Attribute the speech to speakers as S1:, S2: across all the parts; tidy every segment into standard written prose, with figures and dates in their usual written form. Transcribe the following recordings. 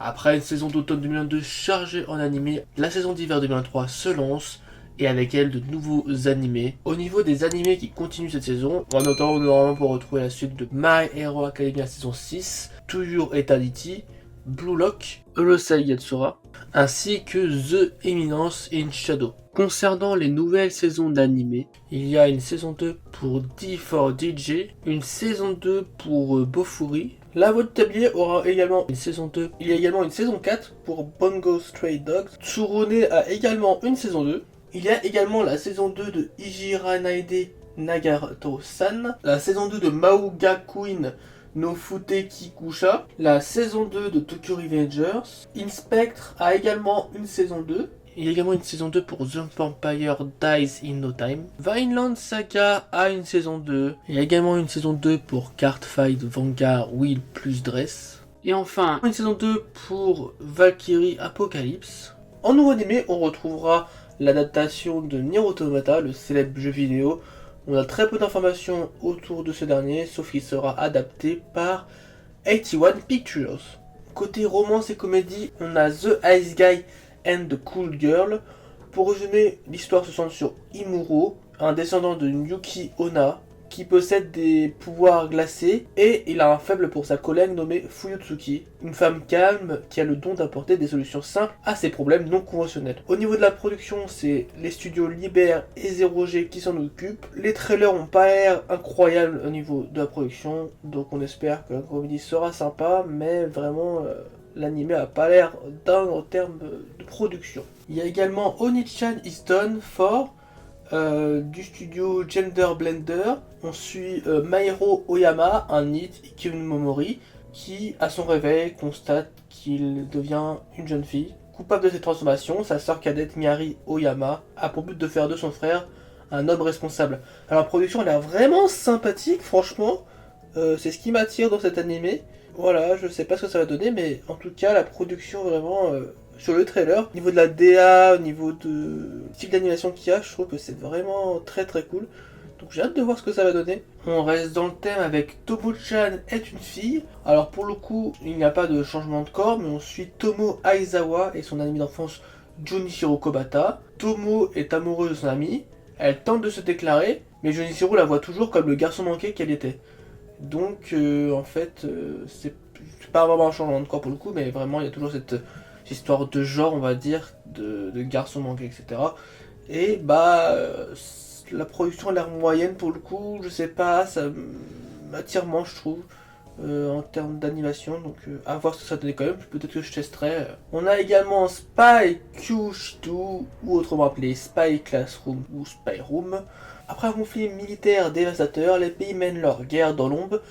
S1: Après une saison d'automne 2022 chargée en animé, la saison d'hiver 2023 se lance et avec elle de nouveaux animés. Au niveau des animés qui continuent cette saison, on attend normalement pour retrouver la suite de My Hero Academia saison 6, To Your Eternity, Blue Lock, Urusei Yatsura, ainsi que The Eminence in Shadow. Concernant les nouvelles saisons d'animé, il y a une saison 2 pour D4DJ, une saison 2 pour Bofuri. La Voix de Tablier aura également une saison 2. Il y a également une saison 4 pour Bungo Stray Dogs. Tsurune a également une saison 2. Il y a également la saison 2 de Ijiranaide Nagato-san, la saison 2 de Maouga Queen no Fute Kikusha, la saison 2 de Tokyo Revengers. Inspectre a également une saison 2. Il y a également une saison 2 pour The Vampire Dies in No Time. Vineland Saga a une saison 2. Il y a également une saison 2 pour Cardfight Vanguard Will plus Dress. Et enfin, une saison 2 pour Valkyrie Apocalypse. En nouveau animé, on retrouvera l'adaptation de Nier Automata, le célèbre jeu vidéo. On a très peu d'informations autour de ce dernier, sauf qu'il sera adapté par 81 Pictures. Côté romance et comédie, on a The Ice Guy and the Cool Girl. Pour résumer, l'histoire se centre sur Imuro, un descendant de Yuki Onna, qui possède des pouvoirs glacés et il a un faible pour sa collègue nommée Fuyutsuki, une femme calme qui a le don d'apporter des solutions simples à ses problèmes non conventionnels. Au niveau de la production, c'est les studios Liber et 0G qui s'en occupent. Les trailers n'ont pas l'air incroyables au niveau de la production, donc on espère que la comédie sera sympa, mais vraiment l'anime a pas l'air dingue en termes de production. Il y a également Onichan is Done for du studio Gender Blender. On suit Mairo Oyama, un NEET Ikinomori, qui à son réveil constate qu'il devient une jeune fille. Coupable de cette transformation, sa sœur cadette Miari Oyama a pour but de faire de son frère un homme responsable. Alors la production a l'air vraiment sympathique, franchement. C'est ce qui m'attire dans cet animé. Voilà, je sais pas ce que ça va donner, mais en tout cas la production vraiment sur le trailer, au niveau de la DA, au niveau de style d'animation qu'il y a, je trouve que c'est vraiment très très cool. Donc j'ai hâte de voir ce que ça va donner. On reste dans le thème avec Tomo-chan est une fille. Alors pour le coup, il n'y a pas de changement de corps, mais on suit Tomo Aizawa et son ami d'enfance Junichiro Kobata. Tomo est amoureuse de son ami, elle tente de se déclarer, mais Junichiro la voit toujours comme le garçon manqué qu'elle était. Donc en fait, c'est pas vraiment un changement de corps pour le coup, mais vraiment il y a toujours cette histoire de genre, on va dire, de garçon manqué, etc. Et bah, la production a l'air moyenne pour le coup, je sais pas, ça m'attire moins, je trouve, en termes d'animation, donc à voir ce que ça donne quand même, peut-être que je testerai. On a également Spy Q2, ou autrement appelé Spy Classroom ou Spy Room. Après un conflit militaire dévastateur, les pays mènent leur guerre dans l'ombre.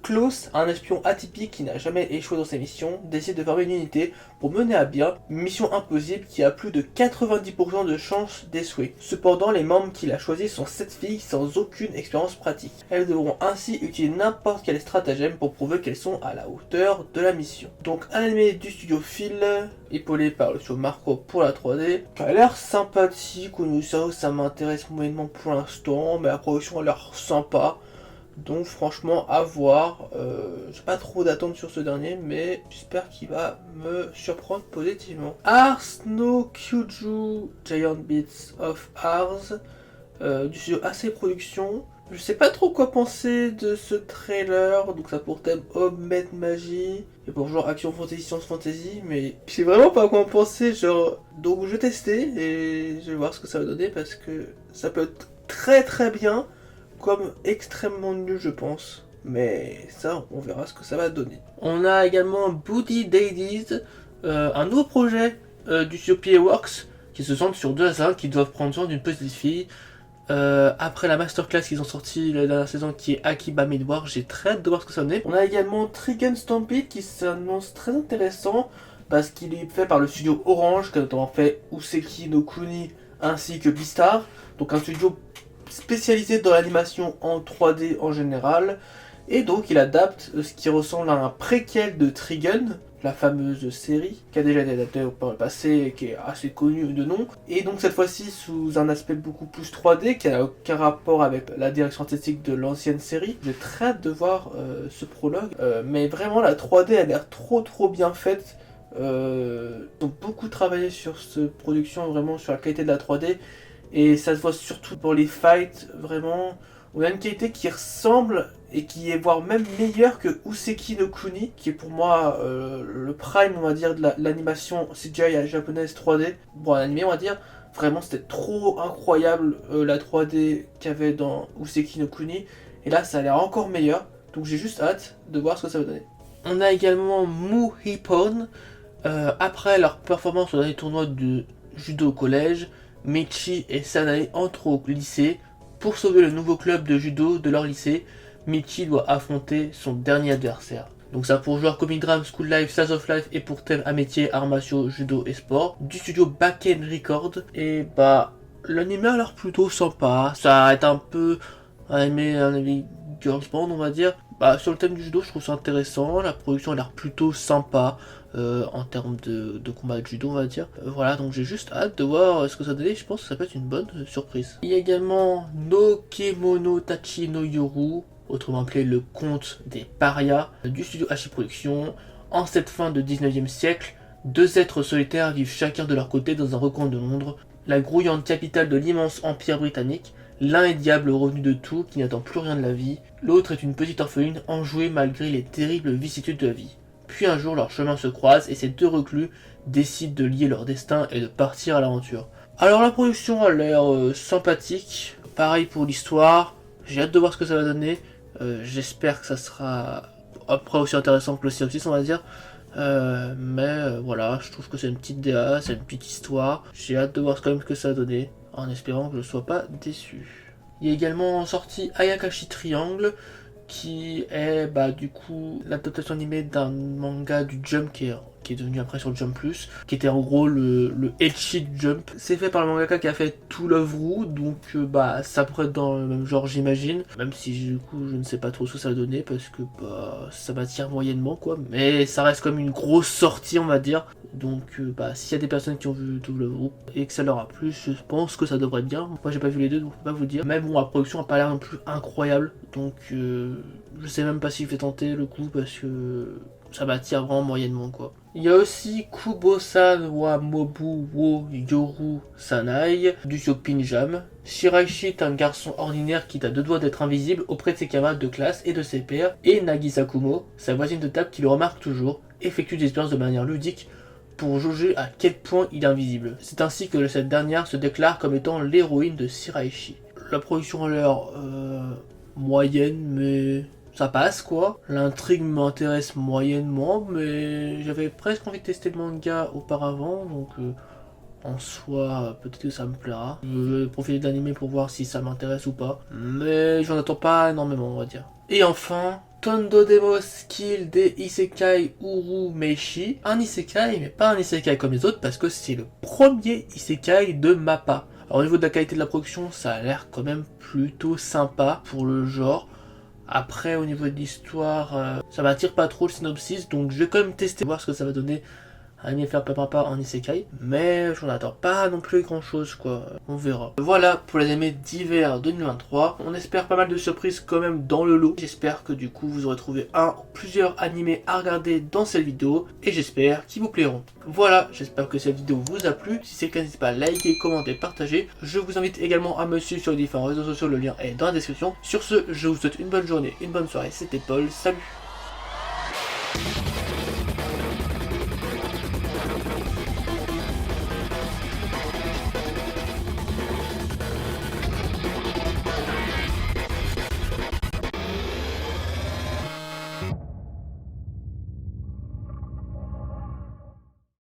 S1: Klaus, un espion atypique qui n'a jamais échoué dans ses missions, décide de former une unité pour mener à bien une mission impossible qui a plus de 90% de chances d'échouer. Cependant, les membres qu'il a choisis sont 7 filles sans aucune expérience pratique. Elles devront ainsi utiliser n'importe quel stratagème pour prouver qu'elles sont à la hauteur de la mission. Donc un animé du studio Phil, épaulé par le studio Marco pour la 3D, qui a l'air sympathique. Au niveau ça m'intéresse moyennement pour l'instant, mais la production a l'air sympa. Donc franchement à voir, j'ai pas trop d'attente sur ce dernier, mais j'espère qu'il va me surprendre positivement. Ars no Kyuju Giant Beats of Ars, du studio AC Productions. Je sais pas trop quoi penser de ce trailer, donc ça pour thème Homemade Magie, et pour genre action fantasy, science fantasy, mais je sais vraiment pas quoi en penser, genre, donc je vais tester, et je vais voir ce que ça va donner, parce que ça peut être très très bien, comme extrêmement nul je pense, mais ça on verra ce que ça va donner. On a également Booty Daddies, un nouveau projet du studio PA Works qui se centre sur deux assassins qui doivent prendre soin d'une petite fille. Après la masterclass qu'ils ont sorti la dernière saison qui est Akiba Midwar, j'ai très hâte de voir ce que ça donne. On a également Trigun Stampede qui s'annonce très intéressant parce qu'il est fait par le studio Orange qui a notamment fait Useki no Kuni ainsi que Beastar, donc un studio spécialisé dans l'animation en 3D en général, et donc il adapte ce qui ressemble à un préquel de Trigun, la fameuse série qui a déjà été adaptée par le passé et qui est assez connue de nom, et donc cette fois-ci sous un aspect beaucoup plus 3D qui n'a aucun rapport avec la direction artistique de l'ancienne série. J'ai très hâte de voir ce prologue, mais vraiment la 3D a l'air trop bien faite. Ils ont beaucoup travaillé sur cette production, vraiment sur la qualité de la 3D. Et ça se voit surtout pour les fights, vraiment. On a une qualité qui ressemble et qui est voire même meilleure que Useki no Kuni, qui est pour moi le prime, on va dire, de l'animation CGI japonaise 3D. Bon, l'animé, on va dire, vraiment c'était trop incroyable la 3D qu'il y avait dans Useki no Kuni. Et là, ça a l'air encore meilleur. Donc j'ai juste hâte de voir ce que ça va donner. On a également Mu Hippon. Après leur performance au dernier tournoi de judo au collège, Michi et Sanae entrent au lycée. Pour sauver le nouveau club de judo de leur lycée, Michi doit affronter son dernier adversaire. Donc ça pour joueurs Comic Drame, School Life, Slice of Life et pour thème à métier, arts martiaux, judo et sport. Du studio Backen Record. Et bah l'anime a l'air plutôt sympa. Ça va être un peu un anime girls band on va dire. Bah, sur le thème du judo, je trouve ça intéressant. La production a l'air plutôt sympa en termes de combat de judo, on va dire. Voilà, donc j'ai juste hâte de voir ce que ça donne. Je pense que ça peut être une bonne surprise. Il y a également No Kemono Tachi no Yoru, autrement appelé le conte des parias, du studio Hachi Productions. En cette fin de 19e siècle, deux êtres solitaires vivent chacun de leur côté dans un recoin de Londres, la grouillante capitale de l'immense empire britannique. L'un est diable revenu de tout, qui n'attend plus rien de la vie. L'autre est une petite orpheline enjouée malgré les terribles vicissitudes de la vie. Puis un jour, leurs chemins se croisent et ces deux reclus décident de lier leur destin et de partir à l'aventure. Alors la production a l'air sympathique. Pareil pour l'histoire. J'ai hâte de voir ce que ça va donner. J'espère que ça sera après aussi intéressant que le synopsis, on va dire. Mais voilà, je trouve que c'est une petite DA, c'est une petite histoire. J'ai hâte de voir quand même ce que ça va donner, en espérant que je ne sois pas déçu. Il y a également sorti Ayakashi Triangle, qui est du coup l'adaptation animée d'un manga du Jump qui est devenu après sur le Jump Plus, qui était en gros le ecchi du Jump. C'est fait par le mangaka qui a fait To Love Ru, donc ça pourrait être dans le même genre j'imagine, même si du coup je ne sais pas trop ce que ça va donner parce que ça m'attire moyennement quoi, mais ça reste comme une grosse sortie on va dire. Donc s'il y a des personnes qui ont vu To Love Ru et que ça leur a plu, je pense que ça devrait être bien. Moi j'ai pas vu les deux donc je peux pas vous dire, mais bon la production a pas l'air non plus incroyable, donc je sais même pas si je vais tenter le coup parce que ça m'attire vraiment moyennement quoi. Il y a aussi Kubo-san wa Mobu wo Yoru Sanai du Shopping Jam. Shiraishi est un garçon ordinaire qui a deux doigts d'être invisible auprès de ses camarades de classe et de ses pairs, et Nagisa Kumo, sa voisine de table qui le remarque toujours, effectue des expériences de manière ludique pour jauger à quel point il est invisible. C'est ainsi que cette dernière se déclare comme étant l'héroïne de Shiraishi. La production a l'air moyenne, mais ça passe quoi. L'intrigue m'intéresse moyennement, mais j'avais presque envie de tester le manga auparavant, donc en soi, peut-être que ça me plaira. Je vais profiter de l'anime pour voir si ça m'intéresse ou pas, mais j'en attends pas énormément, on va dire. Et enfin, Tondo Demo Skill des Isekai Uru Meishi. Un Isekai, mais pas un Isekai comme les autres, parce que c'est le premier Isekai de Mappa. Alors au niveau de la qualité de la production, ça a l'air quand même plutôt sympa pour le genre. Après au niveau de l'histoire, ça m'attire pas trop le synopsis, donc je vais quand même tester, voir ce que ça va donner. Anime faire papa en isekai, mais j'en attends pas non plus grand chose quoi, on verra. Voilà pour les animés d'hiver 2023, on espère pas mal de surprises quand même dans le lot. J'espère que du coup vous aurez trouvé un ou plusieurs animés à regarder dans cette vidéo, et j'espère qu'ils vous plairont. Voilà, j'espère que cette vidéo vous a plu, si c'est le cas n'hésitez pas à liker, commenter, partager. Je vous invite également à me suivre sur les différents réseaux sociaux, le lien est dans la description. Sur ce, je vous souhaite une bonne journée, une bonne soirée, c'était Paul, salut.